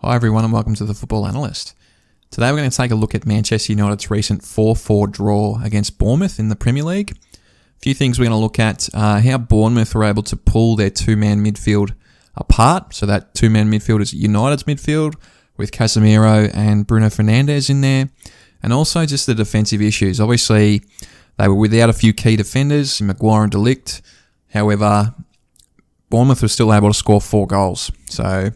Hi everyone and welcome to the Football Analyst. Today we're going to take a look at Manchester United's recent 4-4 draw against Bournemouth in the Premier League. A few things we're going to look at, how Bournemouth were able to pull their two-man midfield apart. So that two-man midfield is United's midfield with Casemiro and Bruno Fernandes in there. And also just the defensive issues. Obviously they were without a few key defenders, Maguire and Dalot. However, Bournemouth was still able to score 4 goals. So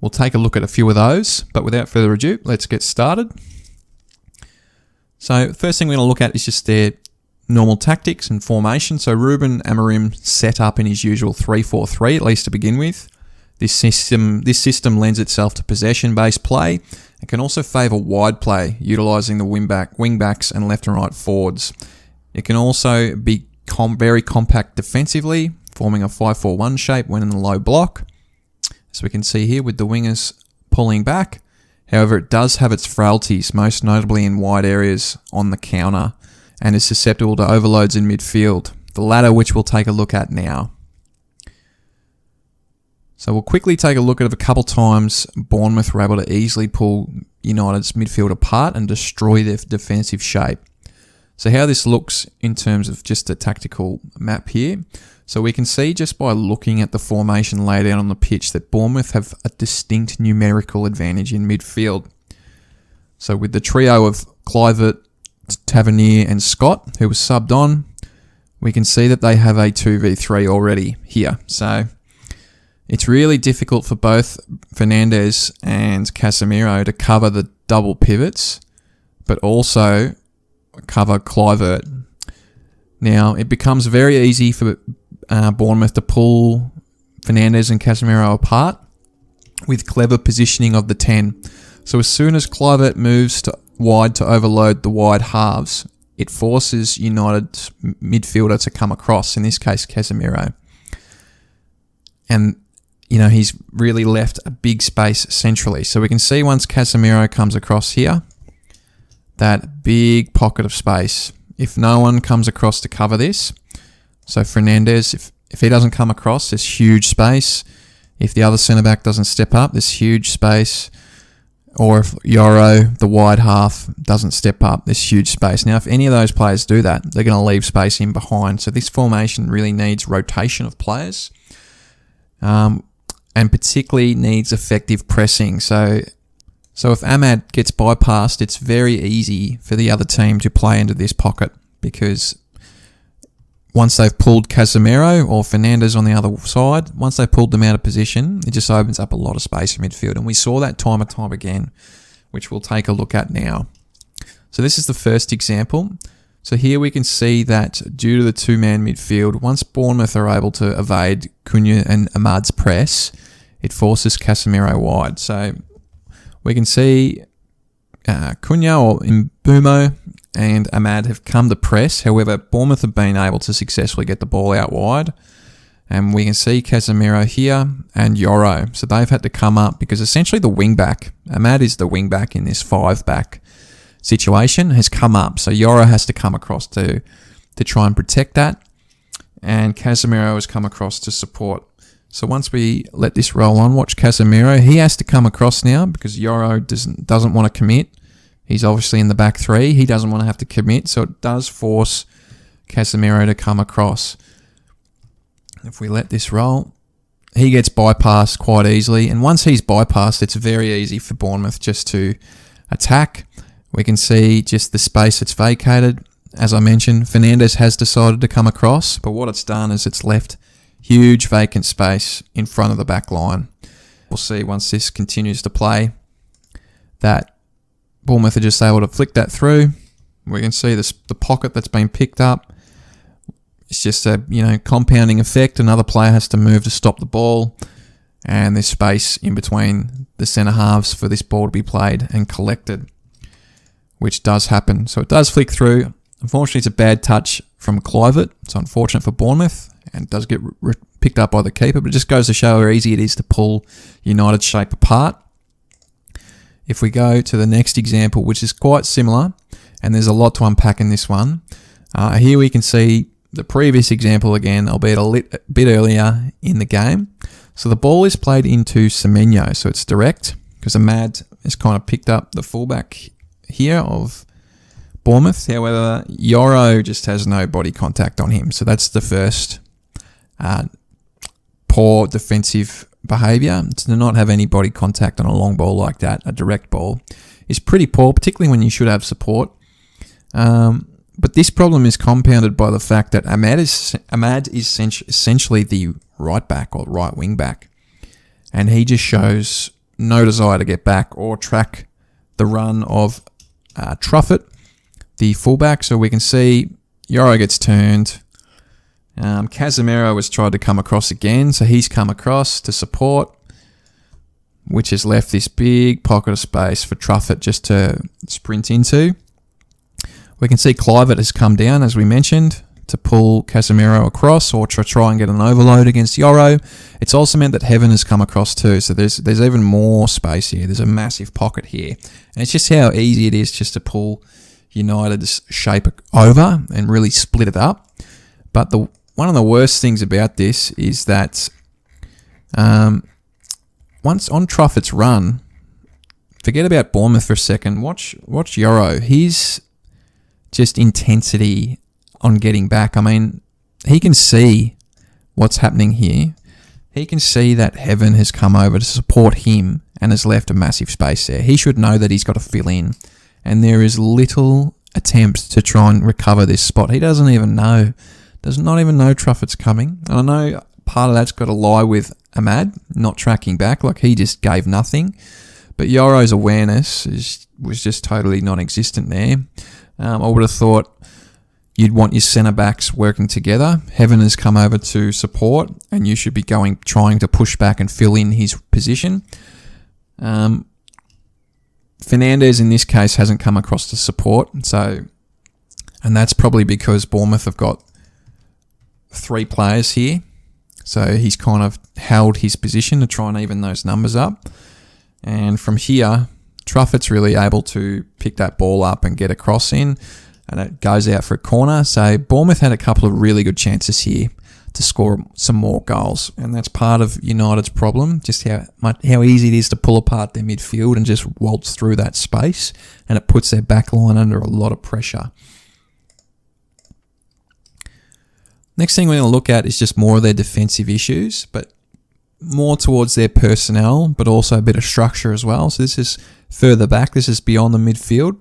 we'll take a look at a few of those, but without further ado, let's get started. So first thing we're going to look at is just their normal tactics and formation. So Ruben Amorim set up in his usual 3-4-3, at least to begin with. This system lends itself to possession-based play and can also favour wide play, utilising the wing-backs and left and right forwards. It can also be very compact defensively, forming a 5-4-1 shape when in the low block. So we can see here with the wingers pulling back. However, it does have its frailties, most notably in wide areas on the counter, and is susceptible to overloads in midfield, the latter which we'll take a look at now. So we'll quickly take a look at a couple times Bournemouth were able to easily pull United's midfield apart and destroy their defensive shape. So how this looks in terms of just a tactical map here. So we can see just by looking at the formation laid out on the pitch that Bournemouth have a distinct numerical advantage in midfield. So with the trio of Kluivert, Tavernier and Scott, who was subbed on, we can see that they have a 2v3 already here. So it's really difficult for both Fernandes and Casemiro to cover the double pivots, but also cover Kluivert. Now, it becomes very easy for Bournemouth to pull Fernandes and Casemiro apart with clever positioning of the 10. So as soon as Kluivert moves wide to overload the wide halves, it forces United's midfielder to come across, in this case Casemiro. And, he's really left a big space centrally. So we can see once Casemiro comes across here, that big pocket of space. If no one comes across to cover this, so Fernandes, if he doesn't come across, there's huge space. If the other centre-back doesn't step up, there's huge space. Or if Yoro, the wide half, doesn't step up, there's huge space. Now, if any of those players do that, they're going to leave space in behind. So this formation really needs rotation of players, and particularly needs effective pressing. So if Ahmad gets bypassed, it's very easy for the other team to play into this pocket, because once they've pulled Casemiro or Fernandes on the other side, once they've pulled them out of position, it just opens up a lot of space in midfield. And we saw that time and time again, which we'll take a look at now. So this is the first example. So here we can see that due to the two-man midfield, once Bournemouth are able to evade Cunha and Ahmad's press, it forces Casemiro wide. So we can see Cunha or Mbumo and Ahmad have come to press. However, Bournemouth have been able to successfully get the ball out wide. And we can see Casemiro here and Yoro. So they've had to come up because essentially the wing-back, Ahmad is the wing-back in this 5-back situation, has come up. So Yoro has to come across to try and protect that. And Casemiro has come across to support. So once we let this roll on, watch Casemiro. He has to come across now because Yoro doesn't want to commit. He's obviously in the back three. He doesn't want to have to commit, so it does force Casemiro to come across. If we let this roll, he gets bypassed quite easily. And once he's bypassed, it's very easy for Bournemouth just to attack. We can see just the space that's vacated. As I mentioned, Fernandes has decided to come across, but what it's done is it's left huge vacant space in front of the back line. We'll see once this continues to play that Bournemouth are just able to flick that through. We can see the pocket that's been picked up. It's just a compounding effect. Another player has to move to stop the ball, and there's space in between the centre halves for this ball to be played and collected, which does happen. So it does flick through. Unfortunately, it's a bad touch from Kluivert. It's unfortunate for Bournemouth and does get picked up by the keeper, but it just goes to show how easy it is to pull United's shape apart. If we go to the next example, which is quite similar, and there's a lot to unpack in this one, here we can see the previous example again, albeit a bit earlier in the game. So the ball is played into Semenyo, so it's direct. because Ahmad has kind of picked up the fullback here of Bournemouth. However, Yoro just has no body contact on him. So that's the first poor defensive behaviour. To not have any body contact on a long ball like that, a direct ball, is pretty poor, particularly when you should have support. But this problem is compounded by the fact that Ahmad is essentially the right back or right wing back. And he just shows no desire to get back or track the run of Truffett, the fullback. So we can see Yoro gets turned. Casemiro has tried to come across again. So he's come across to support, which has left this big pocket of space for Truffett just to sprint into. We can see Kluivert has come down, as we mentioned, to pull Casemiro across or to try and get an overload against Yoro. It's also meant that Heaven has come across too, so there's even more space here. There's a massive pocket here. And it's just how easy it is just to pull United's shape over and really split it up. But one of the worst things about this is that once on Truffett's run, forget about Bournemouth for a second, watch Yoro. He's just intensity on getting back. I mean, he can see what's happening here. He can see that Heaven has come over to support him and has left a massive space there. He should know that he's got to fill in. And there is little attempt to try and recover this spot. He does not even know Truffett's coming. And I know part of that's got to lie with Ahmad not tracking back. Like, he just gave nothing. But Yoro's awareness was just totally non-existent there. I would have thought you'd want your centre-backs working together. Heaven has come over to support, and you should be trying to push back and fill in his position. Fernandes, in this case, hasn't come across to support. And that's probably because Bournemouth have got 3 players here. So he's kind of held his position to try and even those numbers up. And from here, Truffett's really able to pick that ball up and get a cross in, and it goes out for a corner. So Bournemouth had a couple of really good chances here to score some more goals, and that's part of United's problem, just how easy it is to pull apart their midfield and just waltz through that space, and it puts their backline under a lot of pressure. Next thing we're going to look at is just more of their defensive issues, but more towards their personnel, but also a bit of structure as well. So this is further back. This is beyond the midfield.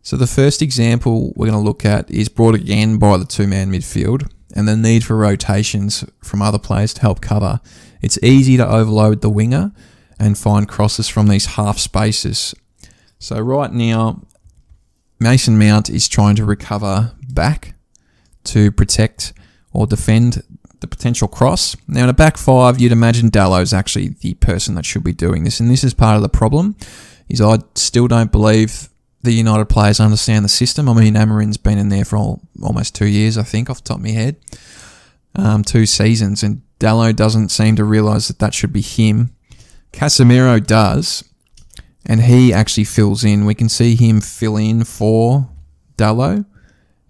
So the first example we're going to look at is brought again by the 2-man midfield and the need for rotations from other players to help cover. It's easy to overload the winger and find crosses from these half spaces. So right now, Mason Mount is trying to recover back to protect or defend the potential cross. Now in a back 5, you'd imagine Dalot is actually the person that should be doing this, and this is part of the problem, is I still don't believe the United players understand the system. I mean, Amorim's been in there for almost 2 years, I think, off the top of my head. 2 seasons, and Dalot doesn't seem to realise that should be him. Casemiro does, and he actually fills in. We can see him fill in for Dalot.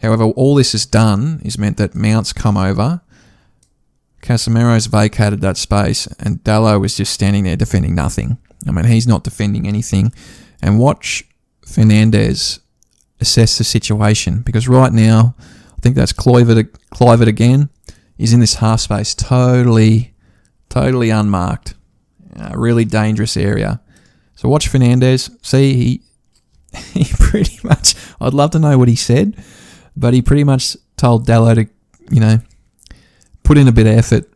However, all this has done is meant that Mount's come over, Casemiro's vacated that space, and Dalot is just standing there defending nothing. I mean, he's not defending anything. And watch Fernandes assess the situation, because right now, I think that's Kluivert again. He's in this half space, totally unmarked. A really dangerous area. So watch Fernandes. See, he pretty much, I'd love to know what he said, but he pretty much told Dalot to, put in a bit of effort,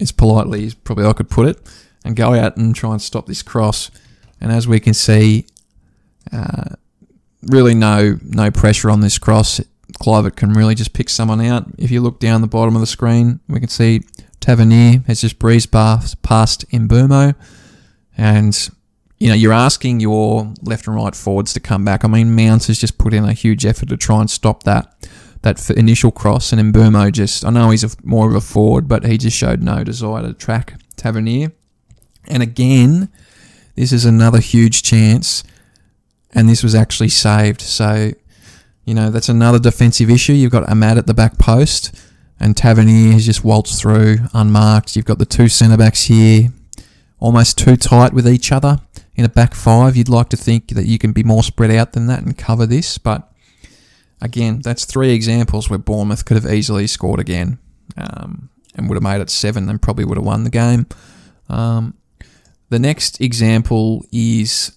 as politely as probably I could put it, and go out and try and stop this cross. And as we can see, really no pressure on this cross. Kluivert can really just pick someone out. If you look down the bottom of the screen, we can see Tavernier has just breezed past Mbeumo. And, you're asking your left and right forwards to come back. I mean, Mount has just put in a huge effort to try and stop that initial cross, and Mbeumo I know he's more of a forward, but he just showed no desire to track Tavernier. And again, this is another huge chance, and this was actually saved. So, that's another defensive issue. You've got Ahmad at the back post, and Tavernier has just waltzed through unmarked. You've got the 2 centre-backs here. almost too tight with each other in a back five. You'd like to think that you can be more spread out than that and cover this, but again, that's 3 examples where Bournemouth could have easily scored again and would have made it 7 and probably would have won the game. The next example is,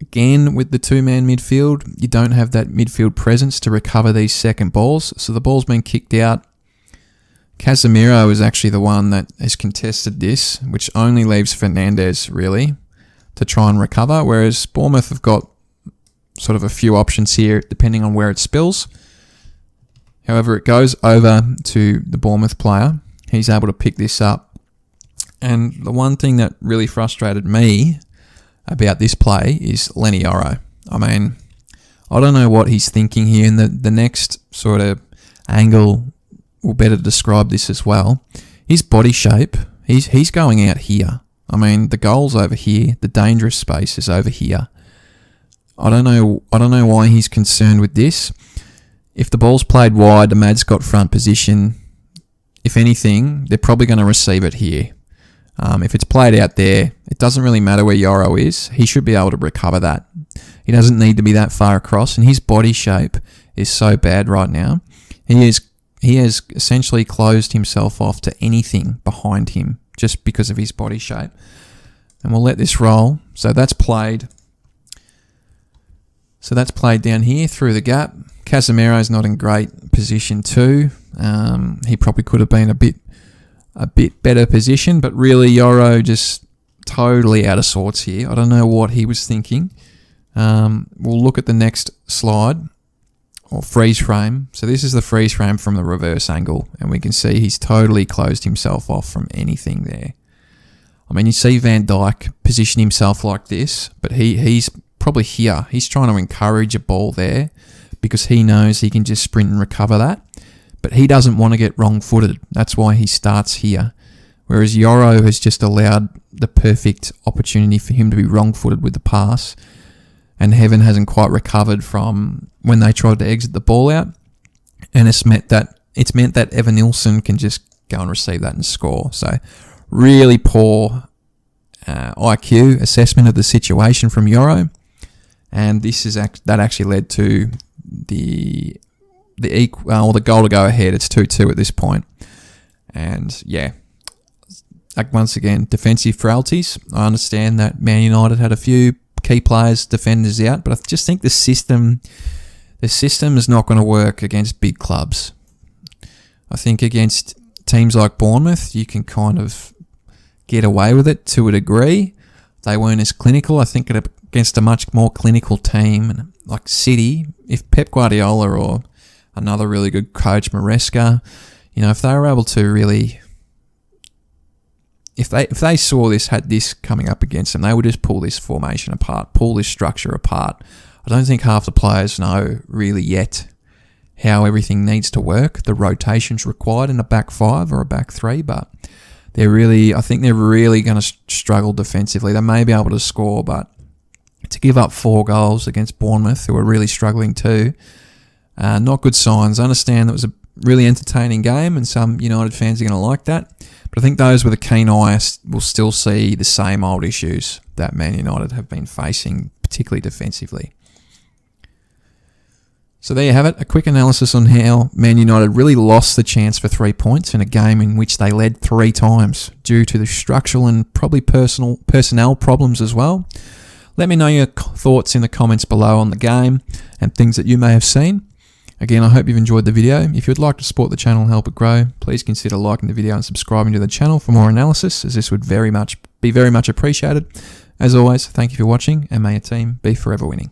again, with the 2-man midfield. You don't have that midfield presence to recover these second balls, so the ball's been kicked out. Casemiro is actually the one that has contested this, which only leaves Fernandes, really, to try and recover, whereas Bournemouth have got sort of a few options here, depending on where it spills. However, it goes over to the Bournemouth player. He's able to pick this up. And the one thing that really frustrated me about this play is Yoro. I mean, I don't know what he's thinking here, and the next sort of angle will better describe this as well. His body shape, he's going out here. I mean, the goal's over here, the dangerous space is over here. I don't know why he's concerned with this. If the ball's played wide, the Mads got front position. If anything, they're probably going to receive it here. If it's played out there, it doesn't really matter where Yoro is. He should be able to recover that. He doesn't need to be that far across, and his body shape is so bad right now. He has essentially closed himself off to anything behind him just because of his body shape. And we'll let this roll. So that's played. Down here through the gap. Casemiro's not in great position too. He probably could have been a bit better position, but really Yoro just totally out of sorts here. I don't know what he was thinking. We'll look at the next slide, or freeze frame. So this is the freeze frame from the reverse angle, and we can see he's totally closed himself off from anything there. I mean, you see Van Dijk position himself like this, but he's probably here. He's trying to encourage a ball there because he knows he can just sprint and recover that. But he doesn't want to get wrong-footed. That's why he starts here. Whereas Yoro has just allowed the perfect opportunity for him to be wrong-footed with the pass. And Heaven hasn't quite recovered from when they tried to exit the ball out. And it's meant that Evan Nilsson can just go and receive that and score. So really poor IQ assessment of the situation from Yoro. And that actually led to the goal to go ahead. It's 2-2 at this point. And yeah, like once again, defensive frailties. I understand that Man United had a few key players, defenders out, but I just think the system is not going to work against big clubs. I think against teams like Bournemouth, you can kind of get away with it to a degree. They weren't as clinical. I think against a much more clinical team like City, if Pep Guardiola or another really good coach, Maresca, if they were able to really, if they saw this, had this coming up against them, they would just pull this formation apart, pull this structure apart. I don't think half the players know really yet how everything needs to work, the rotations required in a back five or a back three, but I think they're really going to struggle defensively. They may be able to score, but to give up 4 goals against Bournemouth, who are really struggling too, not good signs. I understand that was a really entertaining game and some United fans are going to like that, but I think those with a keen eye will still see the same old issues that Man United have been facing, particularly defensively. So there you have it, a quick analysis on how Man United really lost the chance for 3 points in a game in which they led 3 times due to the structural and probably personnel problems as well. Let me know your thoughts in the comments below on the game and things that you may have seen. Again, I hope you've enjoyed the video. If you'd like to support the channel and help it grow, please consider liking the video and subscribing to the channel for more analysis, as this would be very much appreciated. As always, thank you for watching, and may your team be forever winning.